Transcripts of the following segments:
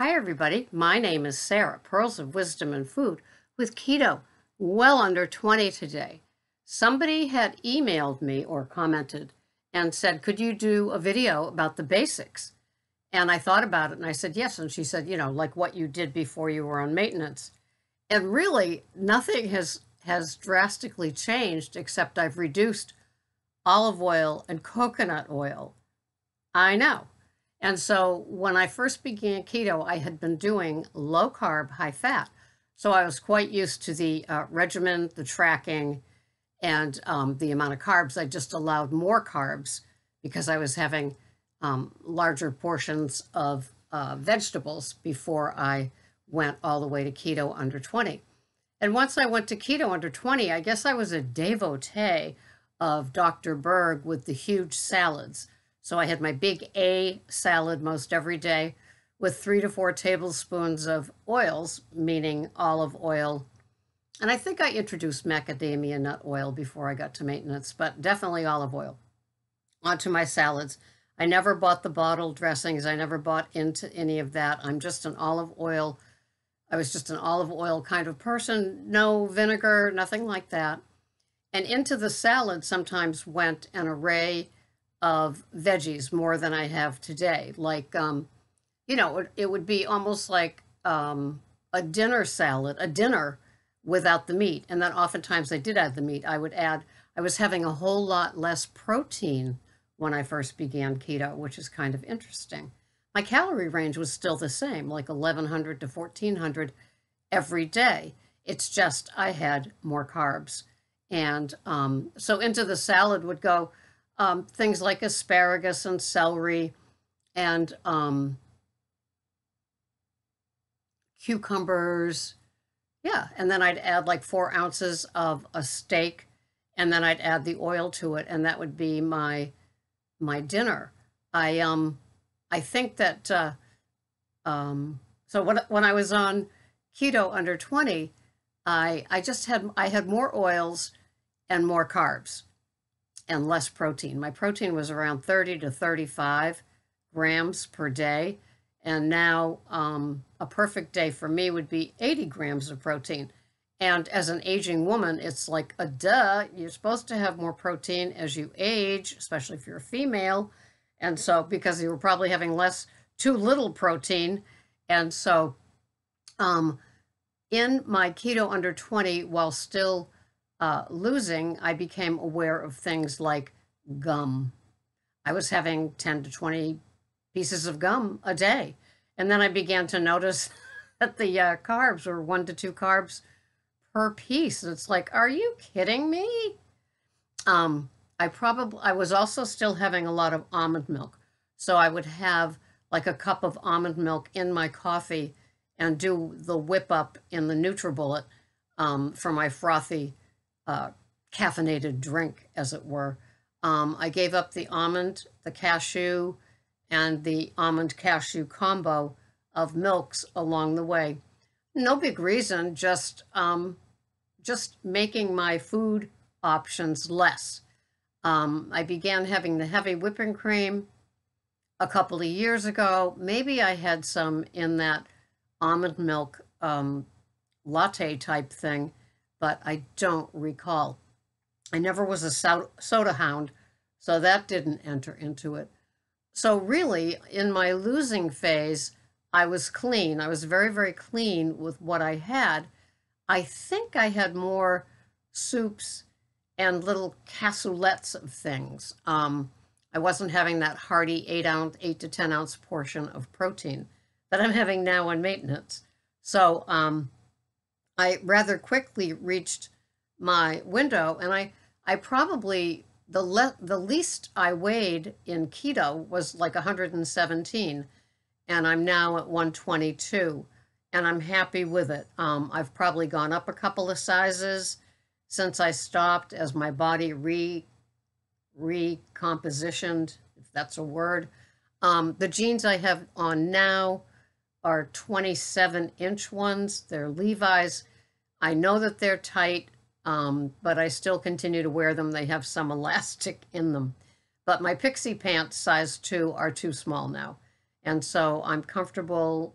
Hi, everybody. My name is Sarah, Pearls of Wisdom and Food, with Keto, well under 20 today. Somebody had emailed me or commented and said, could you do a video about the basics? And I thought about it and I said, yes. And she said, like what you did before you were on maintenance. And really, nothing has drastically changed except I've reduced olive oil and coconut oil. I know. And so when I first began keto, I had been doing low carb, high fat. So I was quite used to the regimen, the tracking, and the amount of carbs. I just allowed more carbs because I was having larger portions of vegetables before I went all the way to keto under 20. And once I went to keto under 20, I guess I was a devotee of Dr. Berg with the huge salads. So I had my big A salad most every day with 3 to 4 tablespoons of oils, meaning olive oil. And I think I introduced macadamia nut oil before I got to maintenance, but definitely olive oil onto my salads. I never bought the bottled dressings. I never bought into any of that. I was just an olive oil kind of person. No vinegar, nothing like that. And into the salad sometimes went an array of veggies, more than I have today. Like, it would be almost like a dinner salad, a dinner without the meat. And then oftentimes I did add the meat. I was having a whole lot less protein when I first began keto, which is kind of interesting. My calorie range was still the same, like 1,100 to 1,400 every day. It's just I had more carbs. And so into the salad would go things like asparagus and celery and cucumbers. Yeah, and then I'd add like 4 ounces of a steak, and then I'd add the oil to it, and that would be my dinner. I think that so when I was on keto under 20, I had more oils and more carbs and less protein. My protein was around 30 to 35 grams per day. And now a perfect day for me would be 80 grams of protein. And as an aging woman, it's like a duh. You're supposed to have more protein as you age, especially if you're a female. And so because you were probably having too little protein. And so in my keto under 20, while still losing, I became aware of things like gum. I was having 10 to 20 pieces of gum a day. And then I began to notice that the carbs were 1 to 2 carbs per piece. And it's like, are you kidding me? I was also still having a lot of almond milk. So I would have like a cup of almond milk in my coffee and do the whip up in the NutriBullet for my frothy caffeinated drink, as it were. I gave up the almond, the cashew, and the almond cashew combo of milks along the way. No big reason, just making my food options less. I began having the heavy whipping cream a couple of years ago. Maybe I had some in that almond milk latte type thing, but I don't recall. I never was a soda hound, so that didn't enter into it. So really, in my losing phase, I was clean. I was very, very clean with what I had. I think I had more soups and little cassoulets of things. I wasn't having that hearty 8 to 10 ounce portion of protein that I'm having now on maintenance. So I rather quickly reached my window, and I probably, the least I weighed in keto was like 117, and I'm now at 122, and I'm happy with it. I've probably gone up a couple of sizes since I stopped as my body recompositioned, if that's a word. The jeans I have on now are 27-inch ones. They're Levi's. I know that they're tight, but I still continue to wear them. They have some elastic in them. But my pixie pants size 2 are too small now. And so I'm comfortable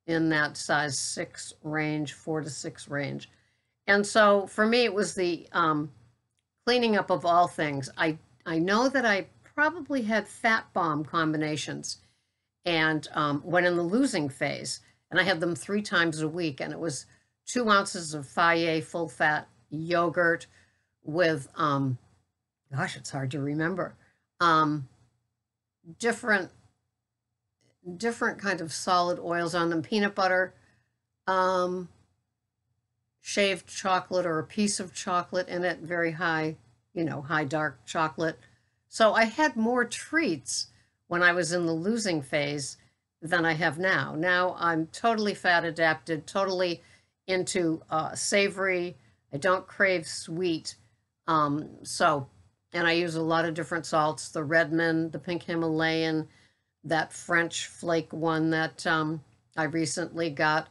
in that size 6 range, 4 to 6 range. And so for me, it was the cleaning up of all things. I know that I probably had fat bomb combinations and when in the losing phase, and I had them 3 times a week, and it was 2 ounces of Fage full fat yogurt with, gosh, it's hard to remember, different kind of solid oils on them, peanut butter, shaved chocolate or a piece of chocolate in it, very high, high dark chocolate. So I had more treats when I was in the losing phase than I have now. Now I'm totally fat adapted, totally into savory. I don't crave sweet. And I use a lot of different salts, the Redmond, the pink Himalayan, that French flake one that I recently got,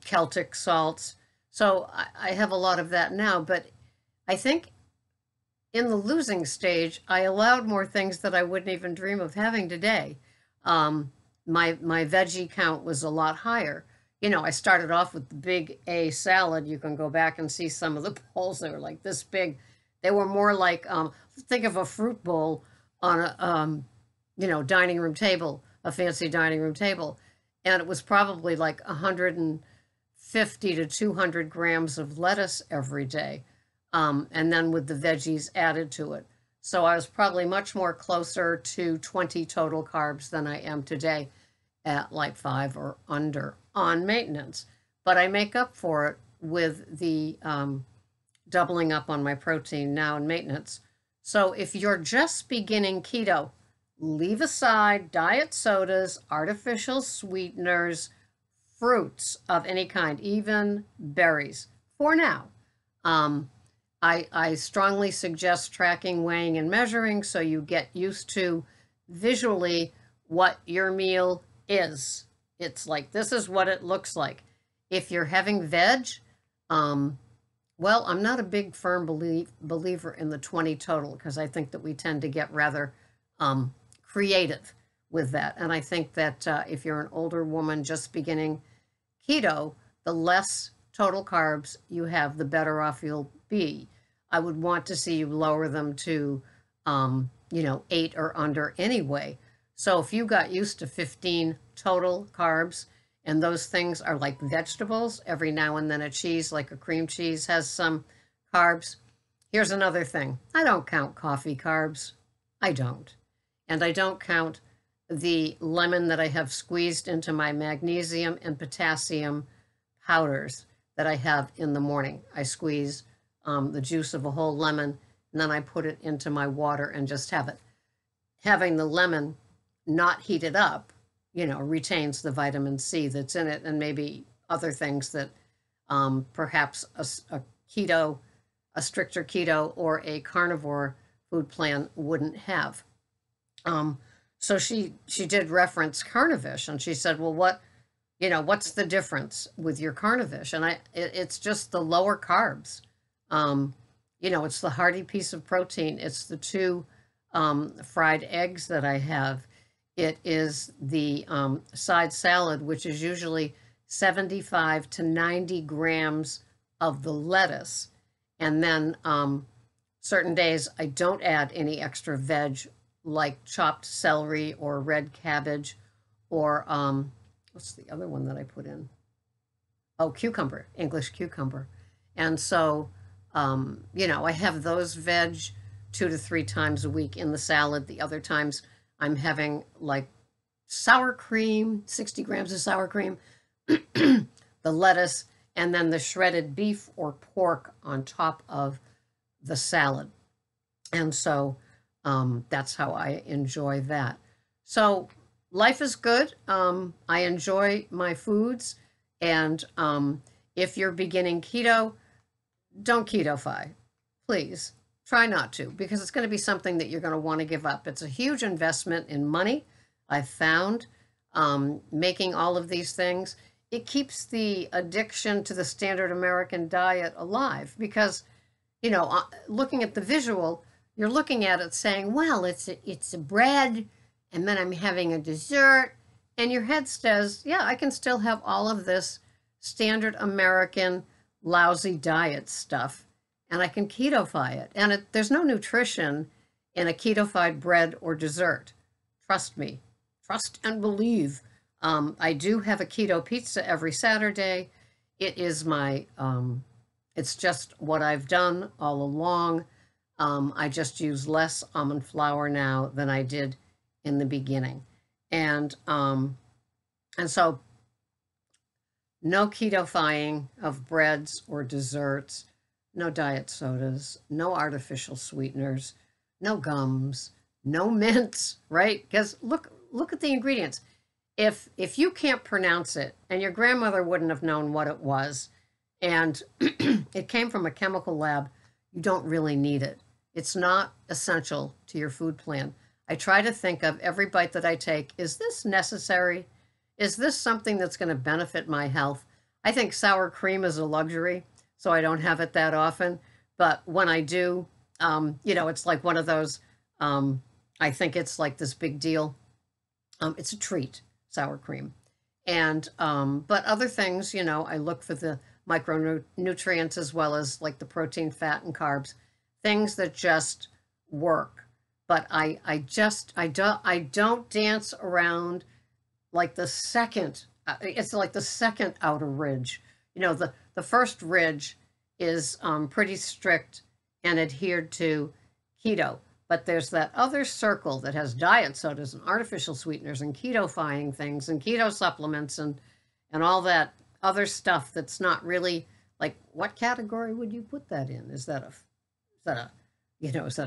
Celtic salts. So I have a lot of that now, but I think in the losing stage, I allowed more things that I wouldn't even dream of having today. My veggie count was a lot higher. I started off with the big A salad. You can go back and see some of the bowls. They were like this big. They were more like, think of a fruit bowl on a, dining room table, a fancy dining room table. And it was probably like 150 to 200 grams of lettuce every day. And then with the veggies added to it. So I was probably much more closer to 20 total carbs than I am today at like 5 or under on maintenance. But I make up for it with the doubling up on my protein now in maintenance. So if you're just beginning keto, leave aside diet sodas, artificial sweeteners, fruits of any kind, even berries, for now. I strongly suggest tracking, weighing, and measuring so you get used to visually what your meal is. It's like, this is what it looks like. If you're having veg, well, I'm not a big firm believer in the 20 total because I think that we tend to get rather creative with that. And I think that if you're an older woman just beginning keto, the less total carbs you have, the better off you'll be. I would want to see you lower them to, 8 or under anyway. So if you got used to 15 total carbs, and those things are like vegetables, every now and then a cheese, like a cream cheese, has some carbs. Here's another thing. I don't count coffee carbs. I don't. And I don't count the lemon that I have squeezed into my magnesium and potassium powders that I have in the morning. I squeeze the juice of a whole lemon, and then I put it into my water and just have it. Having the lemon not heated up, retains the vitamin C that's in it, and maybe other things that perhaps a stricter keto or a carnivore food plan wouldn't have. So she did reference Carnivish, and she said, well, what's the difference with your Carnivish? And it's just the lower carbs. It's the hearty piece of protein. It's the 2 fried eggs that I have. It is the side salad, which is usually 75 to 90 grams of the lettuce. And then certain days I don't add any extra veg, like chopped celery or red cabbage or what's the other one that I put in? Oh, cucumber, English cucumber. And so, I have those veg 2 to 3 times a week in the salad. The other times I'm having like sour cream, 60 grams of sour cream, the lettuce, and then the shredded beef or pork on top of the salad. And so that's how I enjoy that. So life is good. I enjoy my foods. And if you're beginning keto, don't keto-fy, please. Try not to, because it's going to be something that you're going to want to give up. It's a huge investment in money. I've found making all of these things, it keeps the addiction to the standard American diet alive because, looking at the visual, you're looking at it saying, well, it's a bread, and then I'm having a dessert, And your head says, yeah, I can still have all of this standard American lousy diet stuff, and I can ketofy it. And there's no nutrition in a ketofied bread or dessert. Trust me. Trust and believe. I do have a keto pizza every Saturday. It is my, it's just what I've done all along. I just use less almond flour now than I did in the beginning. And so no ketofying of breads or desserts, no diet sodas, no artificial sweeteners, no gums, no mints, right? Because look at the ingredients. If you can't pronounce it, and your grandmother wouldn't have known what it was, and it came from a chemical lab, you don't really need it. It's not essential to your food plan. I try to think of every bite that I take, is this necessary? Is this something that's going to benefit my health? I think sour cream is a luxury, so I don't have it that often. But when I do, it's like one of those, I think it's like this big deal. It's a treat, sour cream. And, but other things, I look for the micronutrients as well as like the protein, fat, and carbs, things that just work. But I don't dance around like the second, it's like the second outer ridge. The first ridge is pretty strict and adhered to keto. But there's that other circle that has diet sodas and artificial sweeteners and ketofying things and keto supplements and all that other stuff that's not really, like, what category would you put that in? Is that a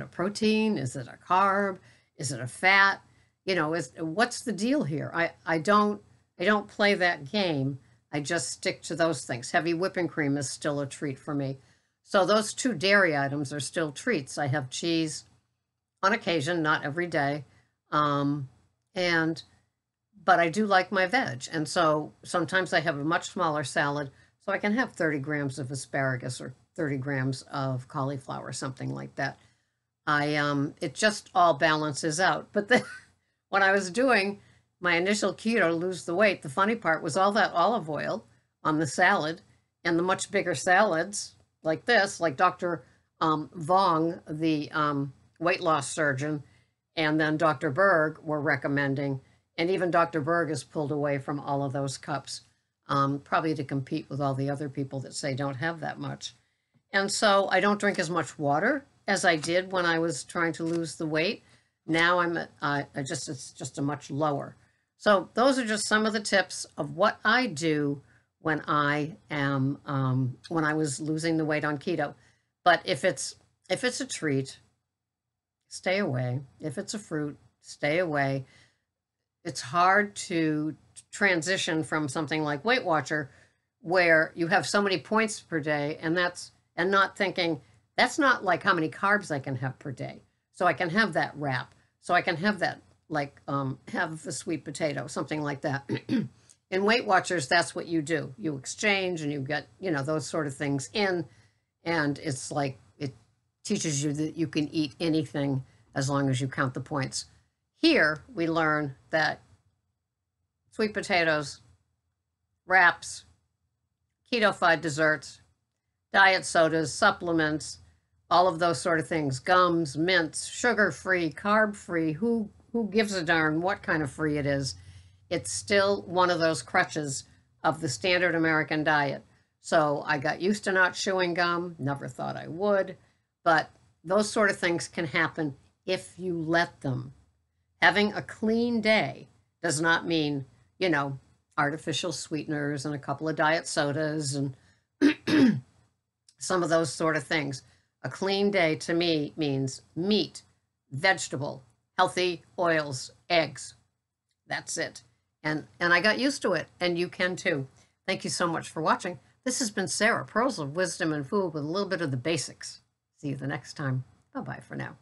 protein? Is it a carb? Is it a fat? What's the deal here? I don't play that game. I just stick to those things. Heavy whipping cream is still a treat for me. So those two dairy items are still treats. I have cheese on occasion, not every day. But I do like my veg. And so sometimes I have a much smaller salad, so I can have 30 grams of asparagus or 30 grams of cauliflower, something like that. It just all balances out. But then when I was doing my initial keto to lose the weight, the funny part was all that olive oil on the salad and the much bigger salads like this, like Dr. Vong, the weight loss surgeon, and then Dr. Berg were recommending, and even Dr. Berg has pulled away from all of those cups, probably to compete with all the other people that say don't have that much. And so I don't drink as much water as I did when I was trying to lose the weight. Now it's just a much lower. So those are just some of the tips of what I do when I was losing the weight on keto. But if it's a treat, stay away. If it's a fruit, stay away. It's hard to transition from something like Weight Watcher, where you have so many points per day, and not thinking, that's not like how many carbs I can have per day. So I can have that wrap. So I can have that, like, have a sweet potato, something like that. In Weight Watchers, that's what you do. You exchange and you get, those sort of things in, and it's like, it teaches you that you can eat anything as long as you count the points. Here, we learn that sweet potatoes, wraps, keto-fied desserts, diet sodas, supplements, all of those sort of things, gums, mints, sugar-free, carb-free, who gives a darn what kind of free it is. It's still one of those crutches of the standard American diet. So I got used to not chewing gum, never thought I would, but those sort of things can happen if you let them. Having a clean day does not mean, artificial sweeteners and a couple of diet sodas and some of those sort of things. A clean day to me means meat, vegetable, healthy oils, eggs. That's it. And I got used to it, and you can too. Thank you so much for watching. This has been Sarah, Pearls of Wisdom and Food with a little bit of the basics. See you the next time. Bye-bye for now.